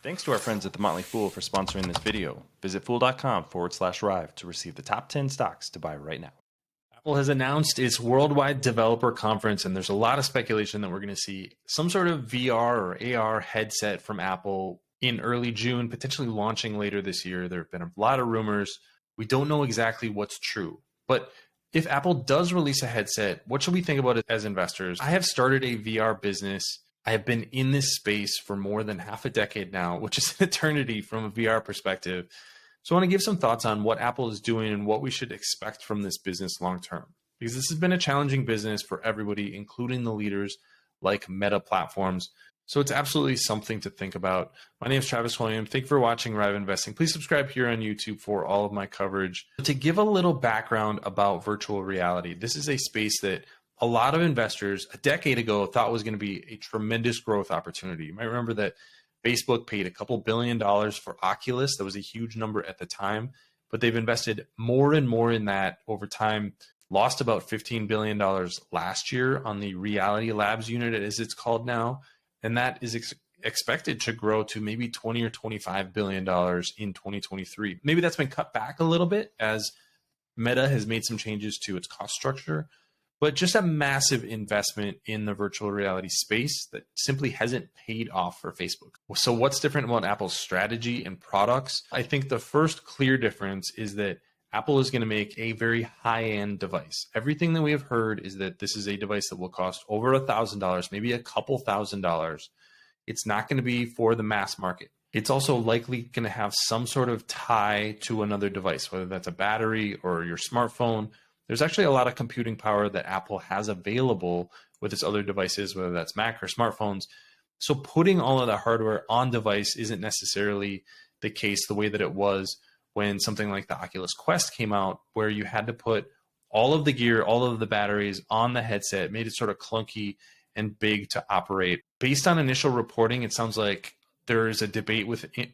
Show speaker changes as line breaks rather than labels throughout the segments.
Thanks to our friends at The Motley Fool for sponsoring this video. Visit fool.com/Rive to receive the top 10 stocks to buy right now. Apple has announced its Worldwide Developer Conference, and there's a lot of speculation that we're going to see some sort of VR or AR headset from Apple in early June, potentially launching later this year. There have been a lot of rumors. We don't know exactly what's true. But if Apple does release a headset, what should we think about it as investors? I have started a VR business. I have been in this space for more than half a decade now, which is an eternity from a VR perspective. So I want to give some thoughts on what Apple is doing and what we should expect from this business long term. Because this has been a challenging business for everybody, including the leaders like Meta Platforms. So it's absolutely something to think about. My name is Travis Hoium. Thank you for watching Rive Investing. Please subscribe here on YouTube for all of my coverage. To give a little background about virtual reality, this is a space that a lot of investors a decade ago thought was going to be a tremendous growth opportunity. You might remember that Facebook paid a couple $2 billion for Oculus. That was a huge number at the time, but they've invested more and more in that over time. Lost about $15 billion last year on the Reality Labs unit, as it's called now. And that is expected to grow to maybe $20 or $25 billion in 2023. Maybe that's been cut back a little bit as Meta has made some changes to its cost structure. But just a massive investment in the virtual reality space that simply hasn't paid off for Facebook. So what's different about Apple's strategy and products? I think the first clear difference is that Apple is going to make a very high-end device. Everything that we have heard is that this is a device that will cost over $1,000, maybe a couple $1,000s. It's not going to be for the mass market. It's also likely going to have some sort of tie to another device, whether that's a battery or your smartphone. There's actually a lot of computing power that Apple has available with its other devices, whether that's Mac or smartphones. So putting all of the hardware on device isn't necessarily the case the way that it was when something like the Oculus Quest came out, where you had to put all of the gear, all of the batteries on the headset, made it sort of clunky and big to operate. Based on initial reporting, it sounds like there's a debate within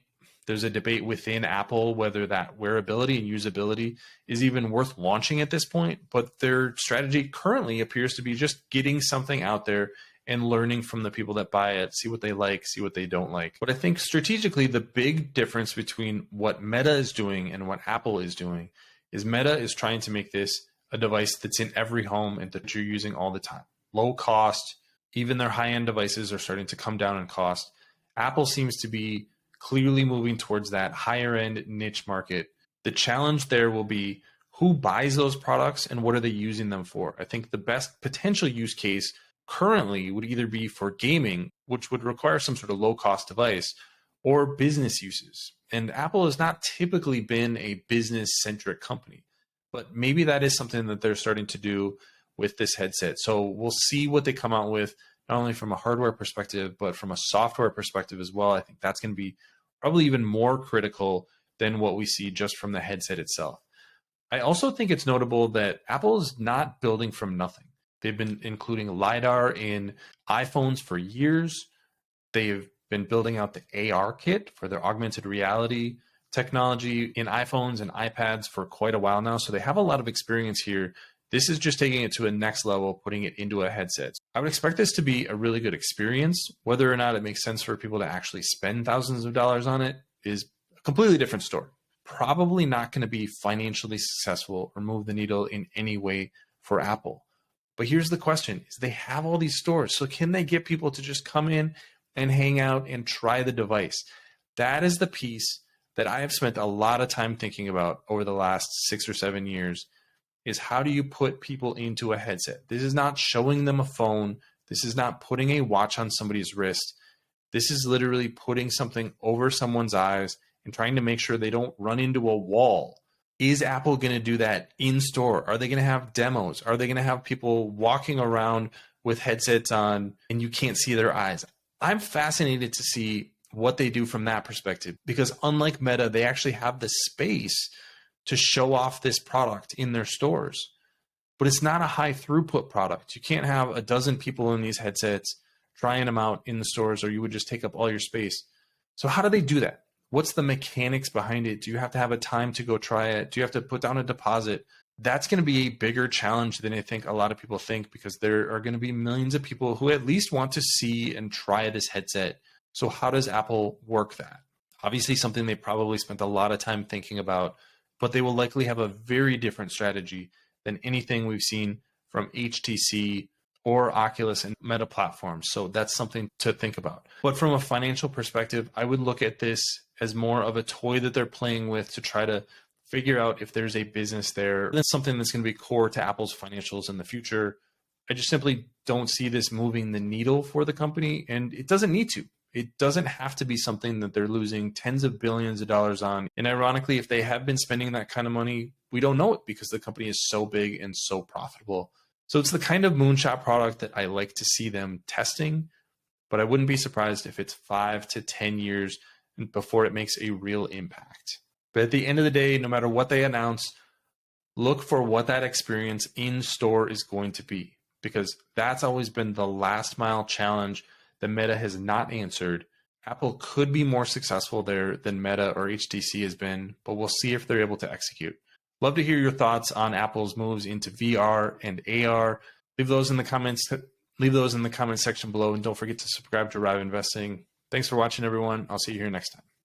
Apple whether that wearability and usability is even worth launching at this point. But their strategy currently appears to be just getting something out there and learning from the people that buy it, see what they like, see what they don't like. But I think strategically, the big difference between what Meta is doing and what Apple is doing is Meta is trying to make this a device that's in every home and that you're using all the time. Low cost, even their high-end devices are starting to come down in cost. Apple seems to be clearly moving towards that higher end niche market. The challenge there will be who buys those products and what are they using them for? I think the best potential use case currently would either be for gaming, which would require some sort of low cost device, or business uses. And Apple has not typically been a business centric company, but maybe that is something that they're starting to do with this headset. So we'll see what they come out with, not only from a hardware perspective, but from a software perspective as well. I think that's going to be probably even more critical than what we see just from the headset itself. I also think it's notable that Apple is not building from nothing. They've been including LiDAR in iPhones for years. They've been building out the AR kit for their augmented reality technology in iPhones and iPads for quite a while now. So they have a lot of experience here. This is just taking it to a next level, putting it into a headset. I would expect this to be a really good experience. Whether or not it makes sense for people to actually spend thousands of dollars on it is a completely different story. Probably not going to be financially successful or move the needle in any way for Apple. But here's the question, is they have all these stores. So can they get people to just come in and hang out and try the device? That is the piece that I have spent a lot of time thinking about over the last 6 or 7 years, is how do you put people into a headset? This is not showing them a phone. This is not putting a watch on somebody's wrist. This is literally putting something over someone's eyes and trying to make sure they don't run into a wall. Is Apple going to do that in store? Are they going to have demos? Are they going to have people walking around with headsets on and you can't see their eyes? I'm fascinated to see what they do from that perspective, because unlike Meta, they actually have the space to show off this product in their stores. But it's not a high throughput product. You can't have a dozen people in these headsets trying them out in the stores, or you would just take up all your space. So how do they do that? What's the mechanics behind it? Do you have to have a time to go try it? Do you have to put down a deposit? That's going to be a bigger challenge than I think a lot of people think, because there are going to be millions of people who at least want to see and try this headset. So how does Apple work that? Obviously, something they probably spent a lot of time thinking about, but they will likely have a very different strategy than anything we've seen from HTC or Oculus and Meta platforms. So that's something to think about. But from a financial perspective, I would look at this as more of a toy that they're playing with to try to figure out if there's a business there. That's something that's going to be core to Apple's financials in the future. I just simply don't see this moving the needle for the company, and it doesn't need to. It doesn't have to be something that they're losing tens of billions of dollars on. And ironically, if they have been spending that kind of money, we don't know it because the company is so big and so profitable. So it's the kind of moonshot product that I like to see them testing, but I wouldn't be surprised if it's 5 to 10 years before it makes a real impact. But at the end of the day, no matter what they announce, look for what that experience in store is going to be, because that's always been the last mile challenge that Meta has not answered. Apple could be more successful there than Meta or HTC has been, but we'll see if they're able to execute. Love to hear your thoughts on Apple's moves into VR and AR. Leave those in the comments. Leave those in the comment section below, and don't forget to subscribe to Rive Investing. Thanks for watching, everyone. I'll see you here next time.